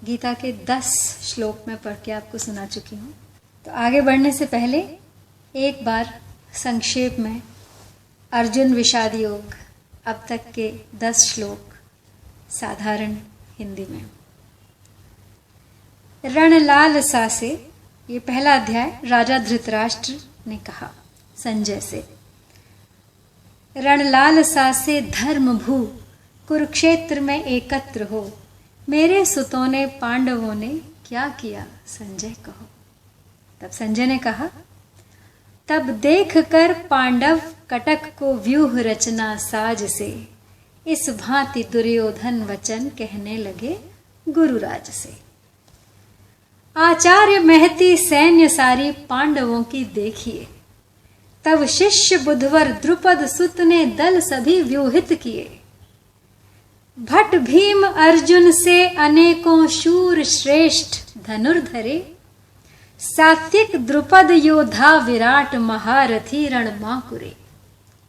गीता के 10 श्लोक में पढ़ के आपको सुना चुकी हूँ। तो आगे बढ़ने से पहले एक बार संक्षेप में अर्जुन विषाद योग अब तक के 10 श्लोक साधारण हिंदी में। रणलाल सा से, ये पहला अध्याय राजा धृतराष्ट्र ने कहा संजय से। रणलाल सा से धर्म भू कुरुक्षेत्र में एकत्र हो, मेरे सुतों ने पांडवों ने क्या किया संजय कहो। तब संजय ने कहा, तब देख कर पांडव कटक को व्यूह रचना साज से, इस भांति दुर्योधन वचन कहने लगे गुरुराज से। आचार्य महती सैन्य सारी पांडवों की देखिए, तब शिष्य बुधवर द्रुपद सुत ने दल सभी व्यूहित किए। भट भीम अर्जुन से अनेकों शूर श्रेष्ठ धनुर्धरे, सात्विक द्रुपद योद्धा विराट महारथी रणमाकुरे।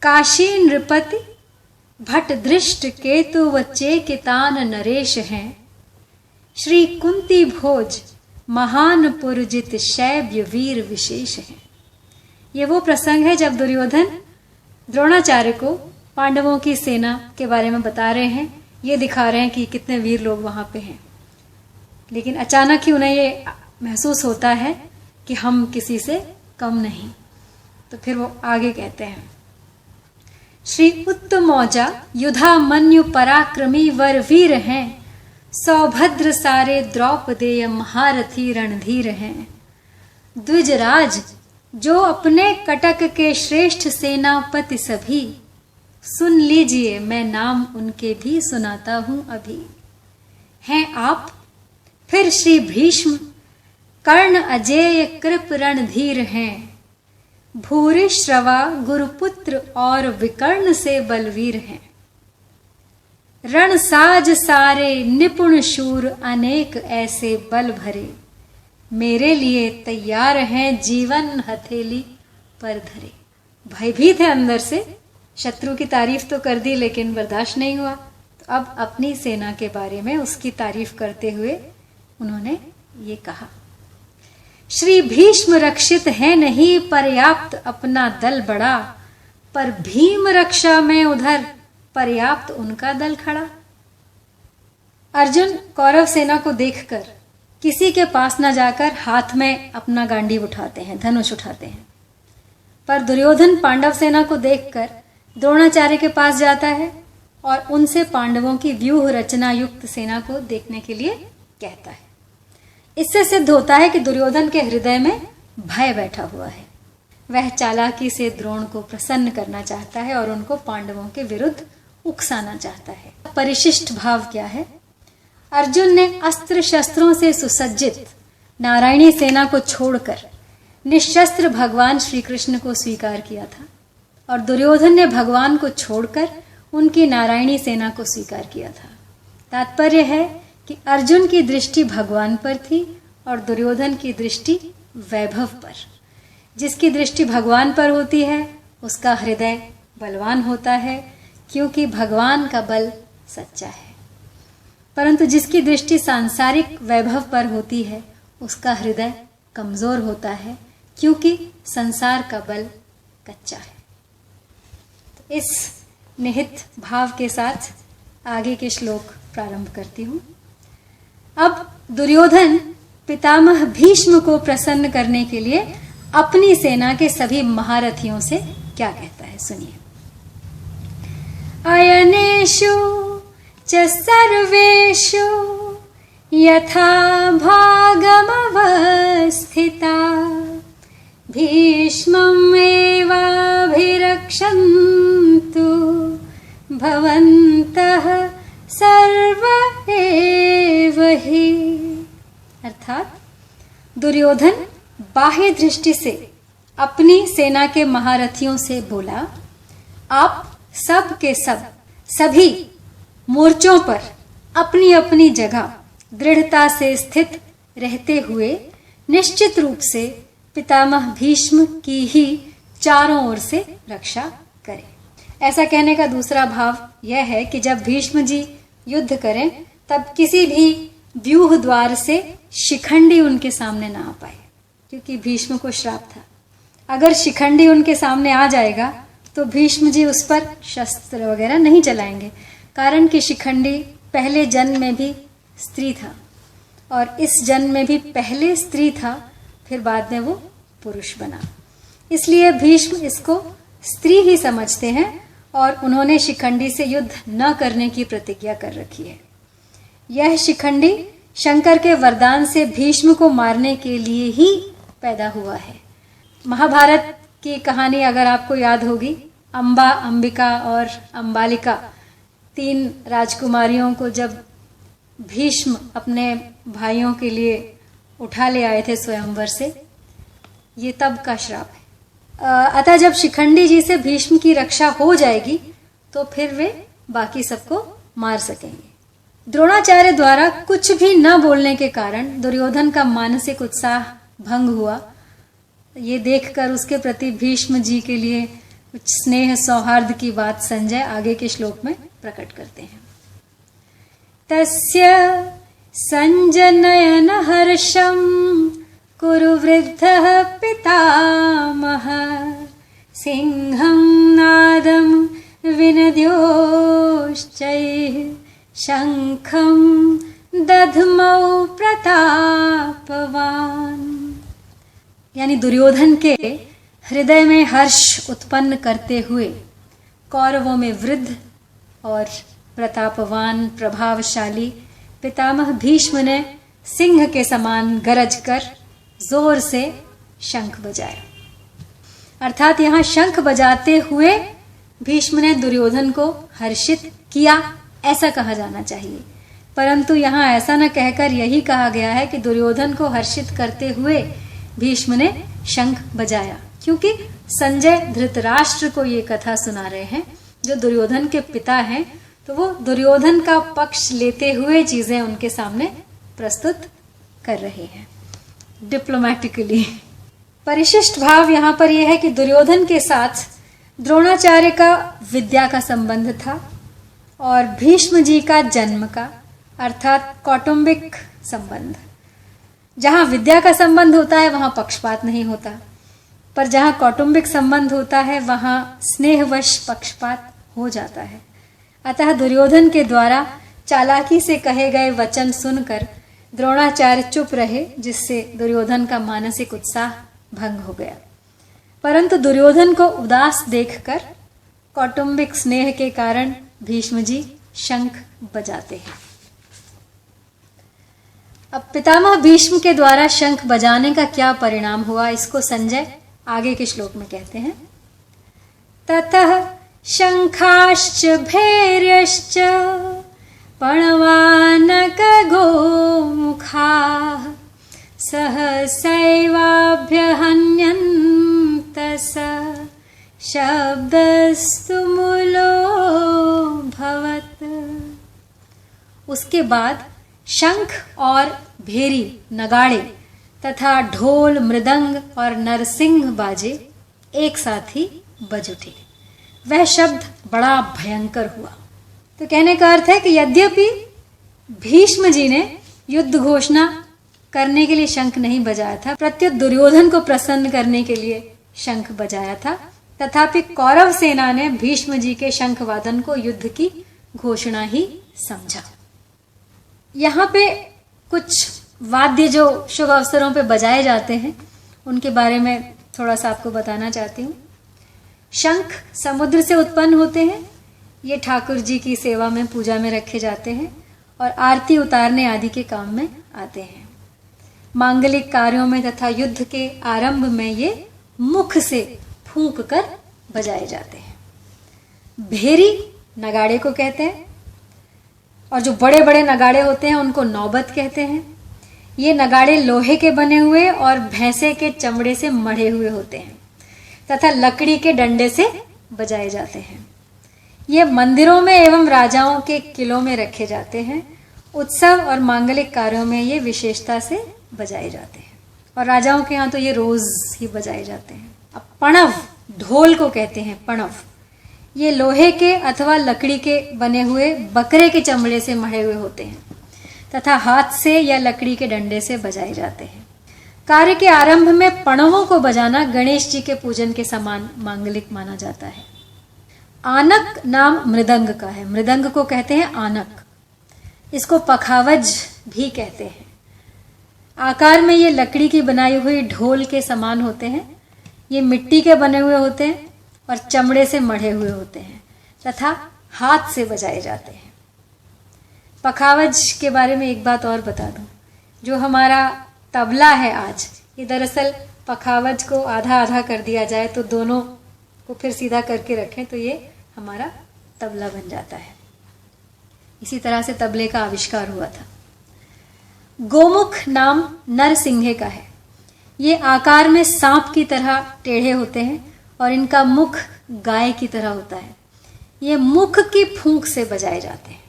काशी नृपति भट दृष्ट केतु व चेकितान नरेश हैं, श्री कुंती भोज महान पुरजित शैब्य वीर विशेष हैं। ये वो प्रसंग है जब दुर्योधन द्रोणाचार्य को पांडवों की सेना के बारे में बता रहे हैं, ये दिखा रहे हैं कि कितने वीर लोग वहां पे हैं। लेकिन अचानक ही उन्हें ये महसूस होता है कि हम किसी से कम नहीं। तो फिर वो आगे कहते हैं, श्री उत्तमौजा युधा मन्यु पराक्रमी वर वीर हैं, सौभद्र सारे द्रौपदेय महारथी रणधीर हैं। द्विजराज जो अपने कटक के श्रेष्ठ सेनापति सभी, सुन लीजिए मैं नाम उनके भी सुनाता हूं अभी। हैं आप फिर श्री भीष्म, कर्ण अजेय कृप रणधीर हैं, भूरिश्रवा गुरुपुत्र और विकर्ण से बलवीर हैं। रणसाज सारे निपुण शूर अनेक ऐसे बल भरे, मेरे लिए तैयार हैं जीवन हथेली पर धरे। भयभीत है अंदर से, शत्रु की तारीफ तो कर दी लेकिन बर्दाश्त नहीं हुआ, तो अब अपनी सेना के बारे में उसकी तारीफ करते हुए उन्होंने ये कहा, श्री भीष्म रक्षित है नहीं पर्याप्त अपना दल बड़ा, पर भीम रक्षा में उधर पर्याप्त उनका दल खड़ा। अर्जुन कौरव सेना को देखकर किसी के पास न जाकर हाथ में अपना गांडीव उठाते हैं, धनुष उठाते हैं। पर दुर्योधन पांडव सेना को देखकर द्रोणाचार्य के पास जाता है और उनसे पांडवों की व्यूह रचना युक्त सेना को देखने के लिए कहता है। इससे सिद्ध होता है कि दुर्योधन के हृदय में भय बैठा हुआ है। वह चालाकी से द्रोण को प्रसन्न करना चाहता है और उनको पांडवों के विरुद्ध उकसाना चाहता है। परिशिष्ट भाव क्या है? अर्जुन ने अस्त्र शस्त्रों से सुसज्जित नारायणी सेना को छोड़कर निशस्त्र भगवान श्री कृष्ण को स्वीकार किया था और दुर्योधन ने भगवान को छोड़कर उनकी नारायणी सेना को स्वीकार किया था। तात्पर्य है कि अर्जुन की दृष्टि भगवान पर थी और दुर्योधन की दृष्टि वैभव पर। जिसकी दृष्टि भगवान पर होती है उसका हृदय बलवान होता है, क्योंकि भगवान का बल सच्चा है। परंतु जिसकी दृष्टि सांसारिक वैभव पर होती है उसका हृदय कमजोर होता है, क्योंकि संसार का बल कच्चा है। तो इस निहित भाव के साथ आगे के श्लोक प्रारंभ करती हूं। अब दुर्योधन पितामह भीष्म को प्रसन्न करने के लिए अपनी सेना के सभी महारथियों से क्या कहता है, सुनिए। अयनेषु च सर्वेषु यथा भागमवस्थिता, भीष्ममेवाभिरक्षन्तु भवन्तः सर्व एव हि। अर्थात दुर्योधन बाह्य दृष्टि से अपनी सेना के महारथियों से बोला, आप सब के सब सभी मोर्चों पर अपनी अपनी जगह दृढ़ता से स्थित रहते हुए निश्चित रूप से पितामह भीष्म की ही चारों ओर से रक्षा करें। ऐसा कहने का दूसरा भाव यह है कि जब भीष्म जी युद्ध करें तब किसी भी व्यूह द्वार से शिखंडी उनके सामने ना आ पाए, क्योंकि भीष्म को श्राप था। अगर शिखंडी उनके सामने आ जाएगा तो भीष्म जी उस पर शस्त्र वगैरह नहीं चलाएंगे, कारण कि शिखंडी पहले जन्म में भी स्त्री था और इस जन्म में भी पहले स्त्री था, फिर बाद में वो पुरुष बना। इसलिए भीष्म इसको स्त्री ही समझते हैं और उन्होंने शिखंडी से युद्ध न करने की प्रतिज्ञा कर रखी है। यह शिखंडी शंकर के वरदान से भीष्म को मारने के लिए ही पैदा हुआ है। महाभारत की कहानी अगर आपको याद होगी, अंबा, अंबिका और अंबालिका 3 राजकुमारियों को जब भीष्म अपने भाइयों के लिए उठा ले आए थे स्वयंवर से, ये तब का श्राप है। अतः जब शिखंडी जी से भीष्म की रक्षा हो जाएगी तो फिर वे बाकी सबको मार सकेंगे। द्रोणाचार्य द्वारा कुछ भी न बोलने के कारण दुर्योधन का मानसिक उत्साह भंग हुआ। ये देखकर उसके प्रति भीष्म जी के लिए कुछ स्नेह सौहार्द की बात संजय आगे के श्लोक में प्रकट करते हैं। तस्य संजनयन हर्षम कुरु वृद्धः पितामह सिंहं नादं विनद्योश्चैः शंखं दध्मौ प्रतापवान। यानी दुर्योधन के हृदय में हर्ष उत्पन्न करते हुए कौरवों में वृद्ध और प्रतापवान प्रभावशाली पितामह भीष्म ने सिंह के समान गरज कर जोर से शंख बजाया। अर्थात यहाँ शंख बजाते हुए भीष्म ने दुर्योधन को हर्षित किया, ऐसा कहा जाना चाहिए। परंतु यहाँ ऐसा न कहकर यही कहा गया है कि दुर्योधन को हर्षित करते हुए भीष्म ने शंख बजाया, क्योंकि संजय धृतराष्ट्र को ये कथा सुना रहे हैं जो दुर्योधन के पिता हैं, तो वो दुर्योधन का पक्ष लेते हुए चीजें उनके सामने प्रस्तुत कर रहे हैं डिप्लोमेटिकली। परिशिष्ट भाव यहाँ पर यह है कि दुर्योधन के साथ द्रोणाचार्य का विद्या का संबंध था और भीष्म जी का जन्म का, अर्थात कौटुंबिक संबंध। जहां विद्या का संबंध होता है वहां पक्षपात नहीं होता, पर जहां कौटुंबिक संबंध होता है वहां स्नेहवश पक्षपात हो जाता है। अतः दुर्योधन के द्वारा चालाकी से कहे गए वचन सुनकर द्रोणाचार्य चुप रहे, जिससे दुर्योधन का मानसिक उत्साह भंग हो गया। परंतु दुर्योधन को उदास देखकर कौटुंबिक स्नेह के कारण भीष्म जी शंख बजाते हैं। अब पितामह भीष्म के द्वारा शंख बजाने का क्या परिणाम हुआ, इसको संजय आगे के श्लोक में कहते हैं। ततः शंखाश्च भैर्यश्च पणवानक गोमुखाः सहसैवाभ्यहन्यन्तस शब्दस्तु मूलोऽभवत्। उसके बाद शंख और भेरी, नगाड़े तथा ढोल, मृदंग और नरसिंह बाजे एक साथ ही बज उठे। वह शब्द बड़ा भयंकर हुआ। तो कहने का अर्थ है कि यद्यपि भीष्म जी ने युद्ध घोषणा करने के लिए शंख नहीं बजाया था, प्रत्युत दुर्योधन को प्रसन्न करने के लिए शंख बजाया था, तथापि कौरव सेना ने भीष्म जी के शंख वादन को युद्ध की घोषणा ही समझा। यहाँ पे कुछ वाद्य जो शुभ अवसरों पे बजाए जाते हैं उनके बारे में थोड़ा सा आपको बताना चाहती हूँ। शंख समुद्र से उत्पन्न होते हैं। ये ठाकुर जी की सेवा में, पूजा में रखे जाते हैं और आरती उतारने आदि के काम में आते हैं। मांगलिक कार्यों में तथा युद्ध के आरंभ में ये मुख से फूंक कर बजाए जाते हैं। भेरी नगाड़े को कहते हैं और जो बड़े बड़े नगाड़े होते हैं उनको नौबत कहते हैं। ये नगाड़े लोहे के बने हुए और भैंसे के चमड़े से मढ़े हुए होते हैं तथा लकड़ी के डंडे से बजाए जाते हैं। ये मंदिरों में एवं राजाओं के किलों में रखे जाते हैं। उत्सव और मांगलिक कार्यों में ये विशेषता से बजाए जाते हैं और राजाओं के यहाँ तो ये रोज ही बजाए जाते हैं। अब पणव, ढोल को कहते हैं पणव। ये लोहे के अथवा लकड़ी के बने हुए बकरे के चमड़े से मढ़े हुए होते हैं तथा हाथ से या लकड़ी के डंडे से बजाए जाते हैं। कार्य के आरंभ में पणवों को बजाना गणेश जी के पूजन के समान मांगलिक माना जाता है। आनक नाम मृदंग का है। मृदंग को कहते हैं आनक। इसको पखावज भी कहते हैं। आकार में ये लकड़ी की बनाई हुई ढोल के समान होते हैं। ये मिट्टी के बने हुए होते हैं और चमड़े से मढ़े हुए होते हैं तथा हाथ से बजाए जाते हैं। पखावज के बारे में एक बात और बता दूं, जो हमारा तबला है आज, ये दरअसल पखावज को आधा आधा कर दिया जाए तो दोनों को फिर सीधा करके रखें तो ये हमारा तबला बन जाता है। इसी तरह से तबले का आविष्कार हुआ था। गोमुख नाम नरसिंहे का है। ये आकार में सांप की तरह टेढ़े होते हैं और इनका मुख गाय की तरह होता है। ये मुख की फूंक से बजाए जाते हैं।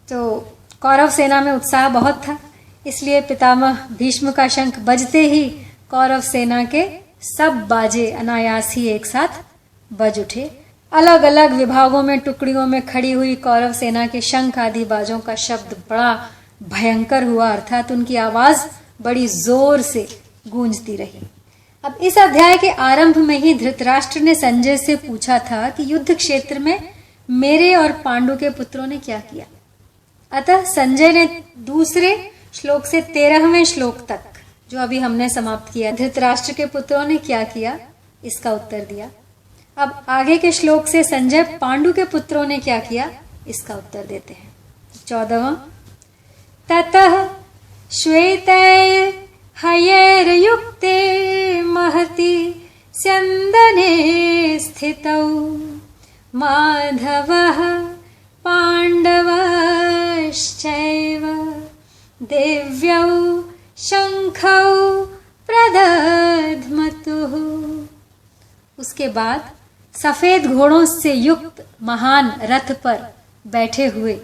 तो कौरव सेना में उत्साह बहुत था, इसलिए पितामह भीष्म का शंख बजते ही कौरव सेना के सब बाजे अनायास ही एक साथ बज उठे। अलग अलग विभागों में टुकड़ियों में खड़ी हुई कौरव सेना के शंख आदि बाजों का शब्द बड़ा भयंकर हुआ, अर्थात उनकी आवाज बड़ी जोर से गूंजती रही। अब इस अध्याय के आरंभ में ही धृतराष्ट्र ने संजय से पूछा था कि युद्ध क्षेत्र में मेरे और पांडु के पुत्रों ने क्या किया। अतः संजय ने दूसरे श्लोक से 13वें श्लोक तक, जो अभी हमने समाप्त किया, धृतराष्ट्र के पुत्रों ने क्या किया, इसका उत्तर दिया। अब आगे के श्लोक से संजय पांडु के पुत्रों ने क्या किया, इसका उत्तर देते हैं। 14वां, ततः श्वेतैर् हयैर्युक्ते महति स्यन्दने स्थितौ माधवः पाण्डवश्चैव देव्यौ शंखौ प्रदध्मतुः। उसके बाद सफेद घोड़ों से युक्त महान रथ पर बैठे हुए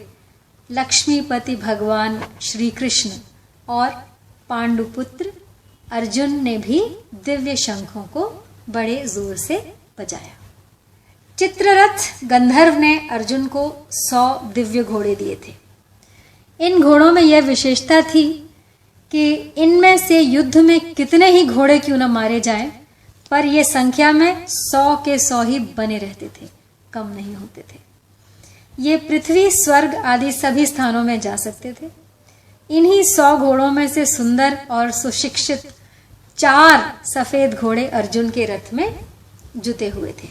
लक्ष्मीपति भगवान श्री कृष्ण और पांडुपुत्र अर्जुन ने भी दिव्य शंखों को बड़े जोर से बजाया। चित्ररथ गंधर्व ने अर्जुन को 100 दिव्य घोड़े दिए थे। इन घोड़ों में यह विशेषता थी कि इनमें से युद्ध में कितने ही घोड़े क्यों न मारे जाएं, पर यह संख्या में 100 के 100 ही बने रहते थे, कम नहीं होते थे। ये पृथ्वी, स्वर्ग आदि सभी स्थानों में जा सकते थे। इन्हीं 100 घोड़ों में से सुंदर और सुशिक्षित 4 सफेद घोड़े अर्जुन के रथ में जुते हुए थे।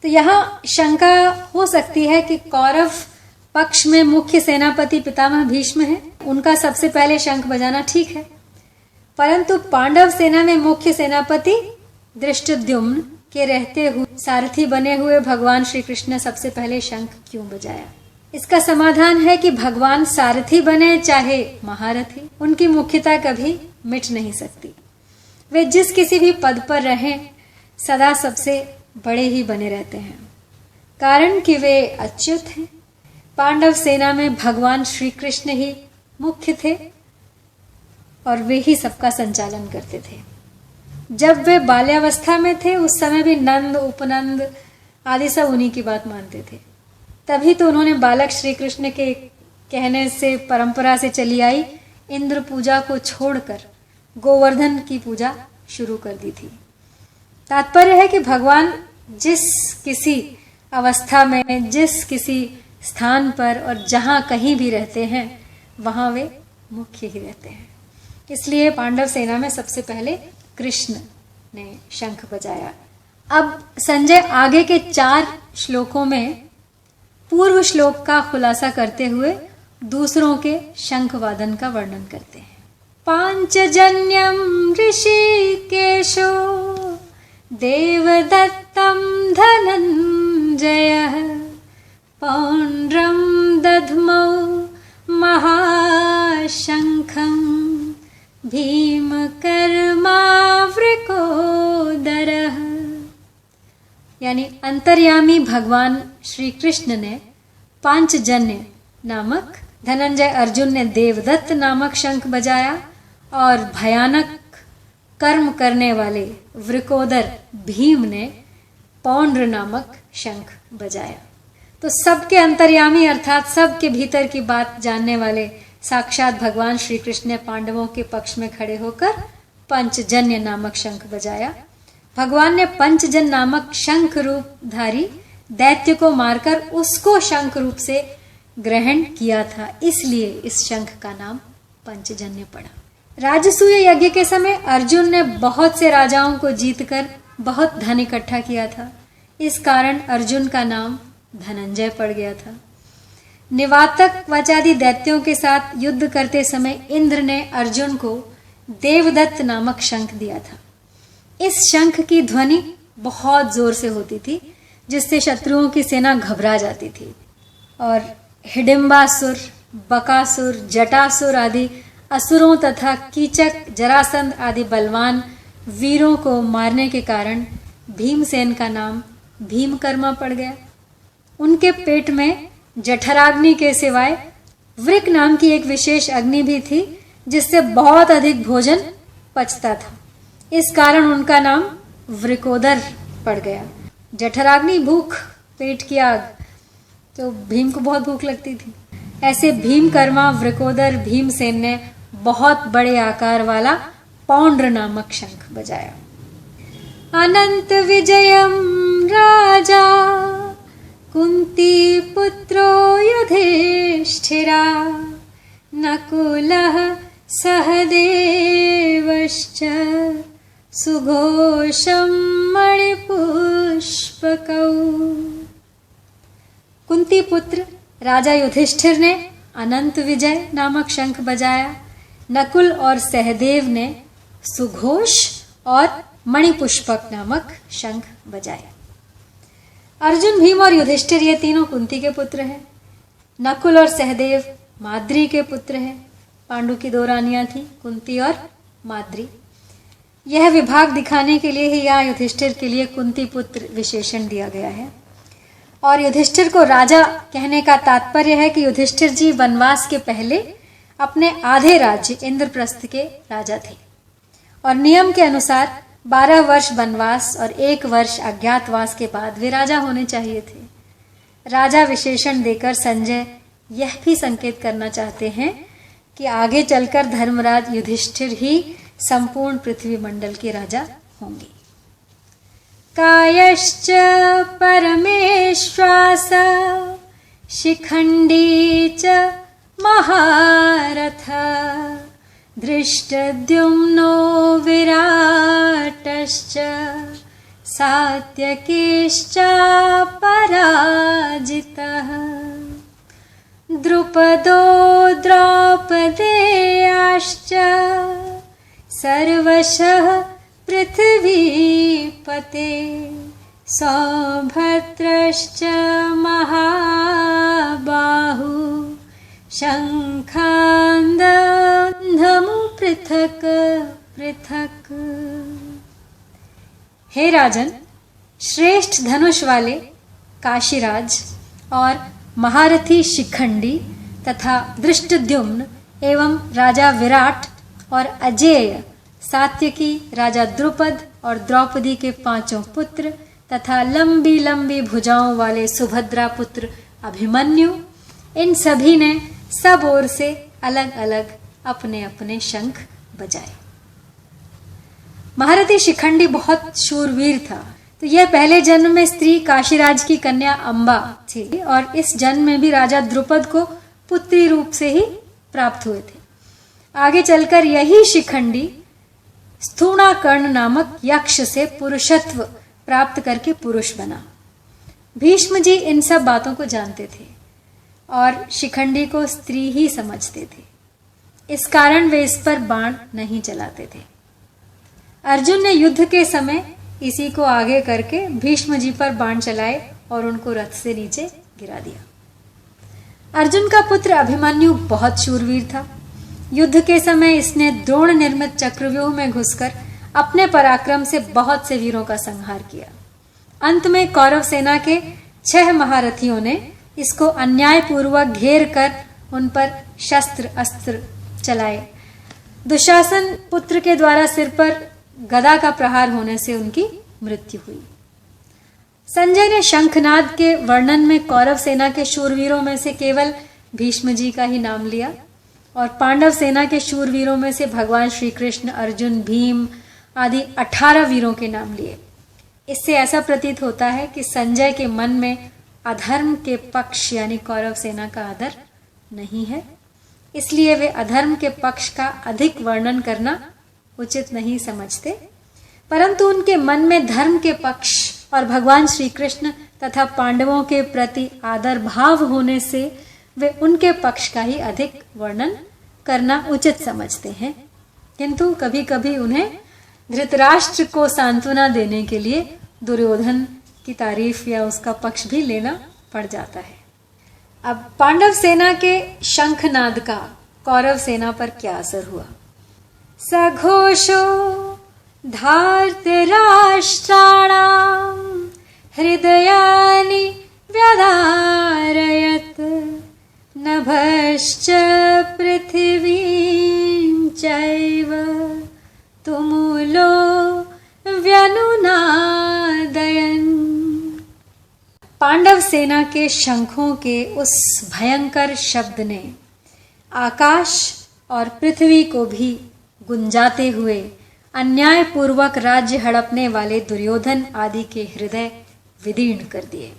तो यहाँ शंका हो सकती है कि कौरव पक्ष में मुख्य सेनापति पितामह भीष्म हैं, उनका सबसे पहले शंख बजाना ठीक है, परंतु पांडव सेना में मुख्य सेनापति धृष्टद्युम्न के रहते हुए सारथी बने हुए भगवान श्री कृष्ण ने सबसे पहले शंख क्यों बजाया। इसका समाधान है कि भगवान सारथी बने चाहे महारथी, उनकी मुख्यता कभी मिट नहीं सकती। वे जिस किसी भी पद पर रहें सदा सबसे बड़े ही बने रहते हैं, कारण कि वे अच्युत हैं। पांडव सेना में भगवान श्री कृष्ण ही मुख्य थे और वे ही सबका संचालन करते थे। जब वे बाल्यावस्था में थे उस समय भी नंद, उपनंद आदि सब उन्हीं की बात मानते थे। तभी तो उन्होंने बालक श्री कृष्ण के कहने से, परंपरा से चली आई इंद्र पूजा को छोड़कर गोवर्धन की पूजा शुरू कर दी थी। तात्पर्य है कि भगवान जिस किसी अवस्था में, जिस किसी स्थान पर और जहां कहीं भी रहते हैं वहां वे मुख्य ही रहते हैं। इसलिए पांडव सेना में सबसे पहले कृष्ण ने शंख बजाया। अब संजय आगे के 4 श्लोकों में पूर्व श्लोक का खुलासा करते हुए दूसरों के शंख वादन का वर्णन करते हैं। पांचजन्यम ऋषिकेशो देवदत्तम धनंजय पौंड्रम दध्मौ महाशंखम भीमकर्मावृकोदरः। यानी अंतर्यामी भगवान श्री कृष्ण ने पांचजन्य नामक, धनंजय अर्जुन ने देवदत्त नामक शंख बजाया और भयानक कर्म करने वाले वृकोदर भीम ने पौंड्र नामक शंख बजाया। तो सबके अंतर्यामी अर्थात सबके भीतर की बात जानने वाले साक्षात भगवान श्री कृष्ण ने पांडवों के पक्ष में खड़े होकर पंचजन्य नामक शंख बजाया। भगवान ने पंचजन नामक शंख रूपधारी दैत्य को मारकर उसको शंख रूप से ग्रहण किया था, इसलिए इस शंख का नाम पंचजन्य पड़ा। राजसूय यज्ञ के समय अर्जुन ने बहुत से राजाओं को जीतकर बहुत धन इकट्ठा किया था, इस कारण अर्जुन का नाम धनंजय पड़ गया था। निवातक वचादि दैत्यों के साथ युद्ध करते समय इंद्र ने अर्जुन को देवदत्त नामक शंख दिया था। इस शंख की ध्वनि बहुत जोर से होती थी, जिससे शत्रुओं की सेना घबरा जाती थी और हिडिंबासुर, बकासुर, जटासुर आदि असुरों तथा कीचक, जरासंध आदि बलवान वीरों को मारने के कारण भीमसेन का नाम भीमकर्मा पड़ गया। उनके पेट में जठराग्नि के सिवाय वृक नाम की एक विशेष अग्नि भी थी, जिससे बहुत अधिक भोजन पचता था, इस कारण उनका नाम वृकोदर पड़ गया। जठराग्नि भूख, पेट की आग, तो भीम को बहुत भूख लगती थी। ऐसे भीमकर्मा वृकोदर भीमसेन ने बहुत बड़े आकार वाला पौंड्र नामक शंख बजाया। अनंत विजयम राजा कुंती पुत्रो युधिष्ठिरा नकुलः सहदेवश्च सुघोषं मणिपुष्पकौ। कुंती पुत्र राजा युधिष्ठिर ने अनंत विजय नामक शंख बजाया। नकुल और सहदेव ने सुघोष और मणिपुष्पक नामक शंख बजाया। अर्जुन, भीम और युधिष्ठिर ये तीनों कुंती के पुत्र हैं। नकुल और सहदेव माद्री के पुत्र हैं। पांडु की दो रानियां थी, कुंती और माद्री। यह विभाग दिखाने के लिए ही यहाँ युधिष्ठिर के लिए कुंती पुत्र विशेषण दिया गया है। और युधिष्ठिर को राजा कहने का तात्पर्य है कि युधिष्ठिर जी वनवास के पहले अपने आधे राज्य इंद्रप्रस्थ के राजा थे और नियम के अनुसार 12 वर्ष वनवास और 1 वर्ष अज्ञातवास के बाद वे राजा होने चाहिए थे। राजा विशेषण देकर संजय यह भी संकेत करना चाहते हैं कि आगे चलकर धर्मराज युधिष्ठिर ही संपूर्ण पृथ्वी मंडल के राजा होंगे। कायश्च परमेश्वास शिखंडी च महारथ धृष्टद्युम्नो विराटश्च सात्यकीश्च पराजितः द्रुपदो द्रौपदेयाश्च सर्वशः पृथ्वीपते सौभद्रश्च महाबाहु शंखांदधमु पृथक पृथक। हे राजन, श्रेष्ठ धनुष वाले काशीराज और महारथी शिखंडी तथा धृष्टद्युम्न एवं राजा विराट और अजेय सात्यकी, राजा द्रुपद और द्रौपदी के 5 पुत्र तथा लंबी लंबी भुजाओं वाले सुभद्रा पुत्र अभिमन्यु, इन सभी ने सब ओर से अलग अलग अपने अपने शंख बजाए। महारथी शिखंडी बहुत शूरवीर था, तो यह पहले जन्म में स्त्री काशीराज की कन्या अंबा थी और इस जन्म में भी राजा द्रुपद को पुत्री रूप से ही प्राप्त हुए थे। आगे चलकर यही शिखंडी स्थूणाकर्ण नामक यक्ष से पुरुषत्व प्राप्त करके पुरुष बना। भीष्म जी इन सब बातों को जानते थे और शिखंडी को स्त्री ही समझते थे, इस कारण वे इस पर बाण नहीं चलाते थे। अर्जुन ने युद्ध के समय इसी को आगे करके भीष्म जी पर बाण चलाए और उनको रथ से नीचे गिरा दिया। अर्जुन का पुत्र अभिमन्यु बहुत शूरवीर था। युद्ध के समय इसने द्रोण निर्मित चक्रव्यूह में घुसकर अपने पराक्रम से बहुत से वीरों का संहार किया। अंत में कौरव सेना के 6 महारथियों ने इसको अन्यायपूर्वक घेर कर उन पर शस्त्र अस्त्र चलाए। दुशासन पुत्र के द्वारा सिर पर गदा का प्रहार होने से उनकी मृत्यु हुई। संजय ने शंखनाद के वर्णन में कौरव सेना के शूरवीरों में से केवल भीष्म जी का ही नाम लिया और पांडव सेना के शूरवीरों में से भगवान श्री कृष्ण, अर्जुन, भीम आदि 18 वीरों के नाम लिए। इससे ऐसा प्रतीत होता है कि संजय के मन में अधर्म के पक्ष यानी कौरव सेना का आदर नहीं है, इसलिए वे अधर्म के पक्ष का अधिक वर्णन करना उचित नहीं समझते, परंतु उनके मन में धर्म के पक्ष और भगवान श्री कृष्ण तथा पांडवों के प्रति आदर भाव होने से वे उनके पक्ष का ही अधिक वर्णन करना उचित समझते हैं। किंतु कभी कभी उन्हें धृतराष्ट्र को सांत्वना देने के लिए दुर्योधन की तारीफ या उसका पक्ष भी लेना पड़ जाता है। अब पांडव सेना के शंखनाद का कौरव सेना पर क्या असर हुआ? सघोषो धार्तराष्ट्राणां हृदयानि व्यधारयत् नभश्च पृथिवीं चैव तुमुलो व्यनुनादयन्। पांडव सेना के शंखों के उस भयंकर शब्द ने आकाश और पृथ्वी को भी गुंजाते हुए अन्यायपूर्वक राज्य हड़पने वाले दुर्योधन आदि के हृदय विदीर्ण कर दिए।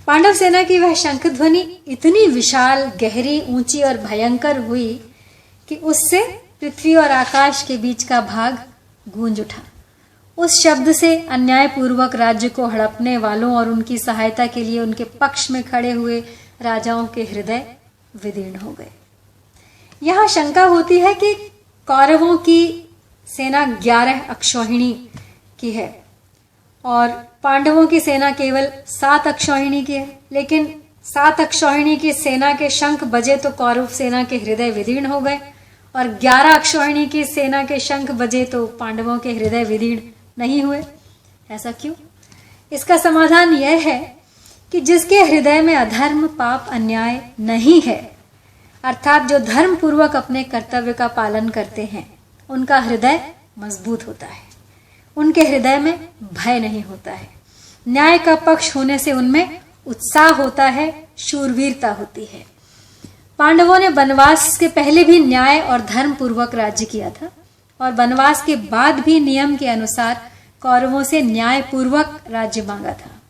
पांडव सेना की वह शंख ध्वनि इतनी विशाल, गहरी, ऊंची और भयंकर हुई कि उससे पृथ्वी और आकाश के बीच का भाग गूंज उठा। उस शब्द से अन्यायपूर्वक राज्य को हड़पने वालों और उनकी सहायता के लिए उनके पक्ष में खड़े हुए राजाओं के हृदय विदीर्ण हो गए। यहां शंका होती है कि कौरवों की सेना 11 अक्षौहिणी की है और पांडवों की सेना केवल 7 अक्षौहिणी की है, लेकिन 7 अक्षौहिणी की सेना के शंख बजे तो कौरव सेना के हृदय विदीर्ण हो गए और 11 अक्षौहिणी की सेना के शंख बजे तो पांडवों के हृदय विदीर्ण नहीं हुए। ऐसा क्यों? इसका समाधान यह है कि जिसके हृदय में अधर्म, पाप, अन्याय नहीं है, अर्थात जो धर्म पूर्वक अपने कर्तव्य का पालन करते हैं, उनका हृदय मजबूत होता है, उनके हृदय में भय नहीं होता है, न्याय का पक्ष होने से उनमें उत्साह होता है, शूरवीरता होती है। पांडवों ने वनवास के पहले भी न्याय और धर्म पूर्वक राज्य किया था और वनवास के बाद भी नियम के अनुसार कौरवों से न्याय पूर्वक राज्य मांगा था।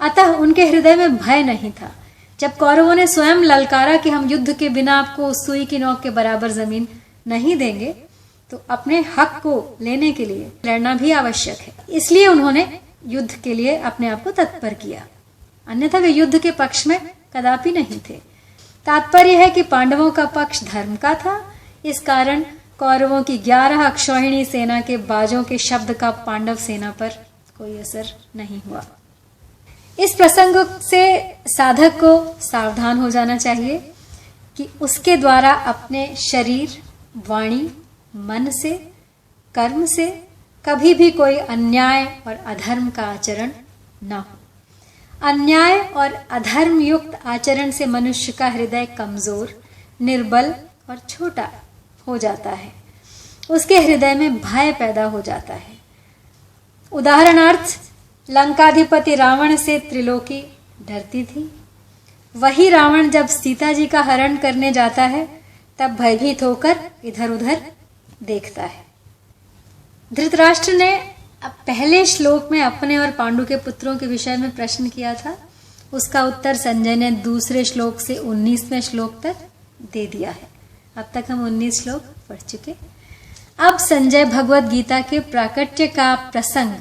अतः उनके हृदय में भय नहीं था। जब कौरवों ने स्वयं ललकारा कि हम युद्ध के बिना आपको सुई की नोक के बराबर जमीन नहीं देंगे, तो अपने हक को लेने के लिए लड़ना भी आवश्यक है, इसलिए उन्होंने युद्ध के लिए अपने आप को तत्पर किया, अन्यथा वे युद्ध के पक्ष में कदापि नहीं थे। तात्पर्य है कि पांडवों का पक्ष धर्म का था, इस कारण कौरवों की 11 अक्षौहिणी सेना के बाजों के शब्द का पांडव सेना पर कोई असर नहीं हुआ। इस प्रसंग से साधक को सावधान हो जाना चाहिए कि उसके द्वारा अपने शरीर, वाणी, मन से, कर्म से कभी भी कोई अन्याय और अधर्म का आचरण न हो। अन्याय और अधर्म युक्त आचरण से मनुष्य का हृदय कमजोर, निर्बल और छोटा हो जाता है। उसके हृदय में भय पैदा हो जाता है। उदाहरणार्थ, लंकाधिपति रावण से त्रिलोकी डरती थी। वही रावण जब सीता जी का हरण करने जाता है तब भयभीत होकर इधर उधर देखता है। धृतराष्ट्र ने पहले श्लोक में अपने और पांडु के पुत्रों के विषय में प्रश्न किया था, उसका उत्तर संजय ने दूसरे श्लोक से 19वें श्लोक तक दे दिया है। अब तक हम 19 श्लोक पढ़ चुके। अब संजय भगवत गीता के प्राकट्य का प्रसंग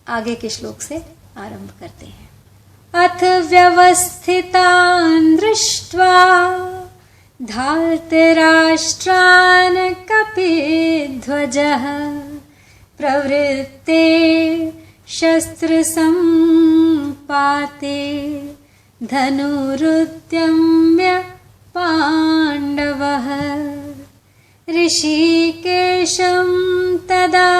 आगे के श्लोक से आरंभ करते हैं। अथ व्यवस्थितान् दृष्ट्वा धार्तराष्ट्रान् कपिध्वजः प्रवृत्ते शस्त्रसम्पाते धनुरुद्यम्य पाण्डवः ऋषिकेशं तदा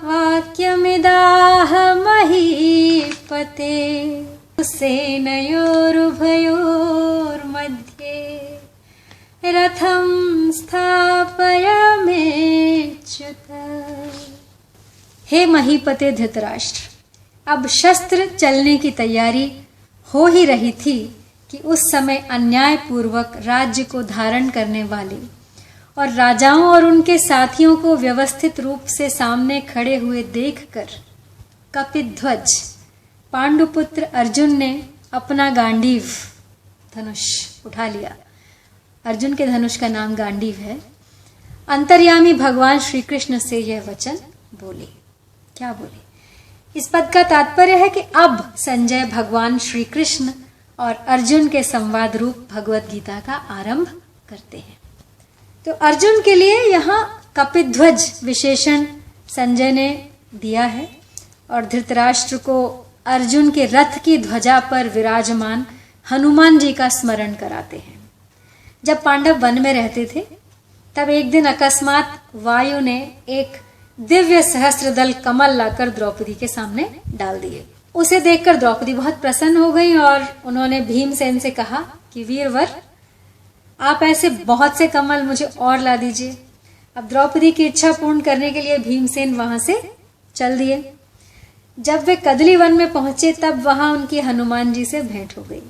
वाक्यमिदाह महीपते सेनयोरुभयोर्मध्ये रथं स्थापयामेच्युत। हे महीपते धृतराष्ट्र, अब शस्त्र चलने की तैयारी हो ही रही थी कि उस समय अन्याय पूर्वक राज्य को धारण करने वाले और राजाओं और उनके साथियों को व्यवस्थित रूप से सामने खड़े हुए देखकर कपिध्वज पांडुपुत्र अर्जुन ने अपना गांडीव धनुष उठा लिया। अर्जुन के धनुष का नाम गांडीव है। अंतर्यामी भगवान श्री कृष्ण से यह वचन बोले। क्या बोले? इस पद का तात्पर्य है कि अब संजय भगवान श्री कृष्ण और अर्जुन के संवाद रूप भगवत गीता का आरंभ करते हैं। तो अर्जुन के लिए यहाँ कपिध्वज विशेषण संजय ने दिया है और धृतराष्ट्र को अर्जुन के रथ की ध्वजा पर विराजमान हनुमान जी का स्मरण कराते हैं। जब पांडव वन में रहते थे तब एक दिन अकस्मात वायु ने एक दिव्य सहस्त्रदल कमल लाकर द्रौपदी के सामने डाल दिए। उसे देखकर द्रौपदी बहुत प्रसन्न हो गई और उन्होंने भीमसेन से कहा कि वीरवर, आप ऐसे बहुत से कमल मुझे और ला दीजिए। अब द्रौपदी की इच्छा पूर्ण करने के लिए भीमसेन वहां से चल दिए। जब वे कदली वन में पहुंचे तब वहां उनकी हनुमान जी से भेंट हो गई।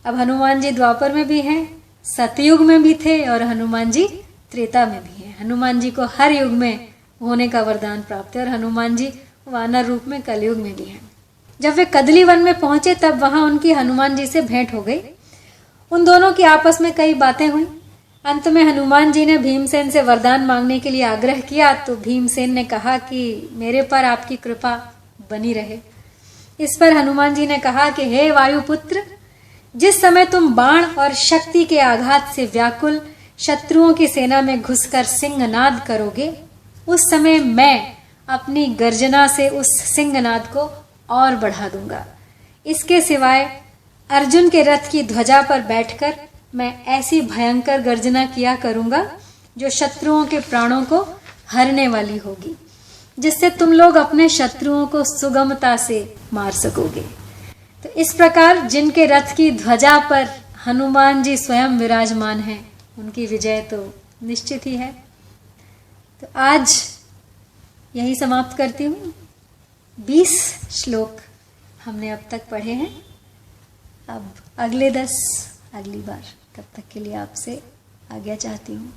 अब हनुमान जी द्वापर में भी हैं, सतयुग में भी थे और हनुमान जी त्रेता में भी हैं। हनुमान जी को हर युग में होने का वरदान प्राप्त है और हनुमान जी वानर रूप में कलयुग में भी हैं। जब वे कदली वन में पहुंचे तब वहां उनकी हनुमान जी से भेंट हो गई। उन दोनों की आपस में कई बातें हुई। अंत में हनुमान जी ने भीमसेन से वरदान मांगने के लिए आग्रह किया तो भीमसेन ने कहा कि मेरे पर आपकी कृपा बनी रहे। इस पर हनुमान जी ने कहा कि हे वायुपुत्र, जिस समय तुम बाण और शक्ति के आघात से व्याकुल शत्रुओं की सेना में घुसकर सिंहनाद करोगे, उस समय मैं अपनी गर्जना से उस सिंहनाद को और बढ़ा दूंगा। इसके सिवाय अर्जुन के रथ की ध्वजा पर बैठकर मैं ऐसी भयंकर गर्जना किया करूंगा जो शत्रुओं के प्राणों को हरने वाली होगी, जिससे तुम लोग अपने शत्रुओं को सुगमता से मार सकोगे। तो इस प्रकार जिनके रथ की ध्वजा पर हनुमान जी स्वयं विराजमान हैं, उनकी विजय तो निश्चित ही है। तो आज यही समाप्त करती हूँ। 20 श्लोक हमने अब तक पढ़े हैं। अब अगले 10 अगली बार। तब तक के लिए आपसे आज्ञा चाहती हूँ।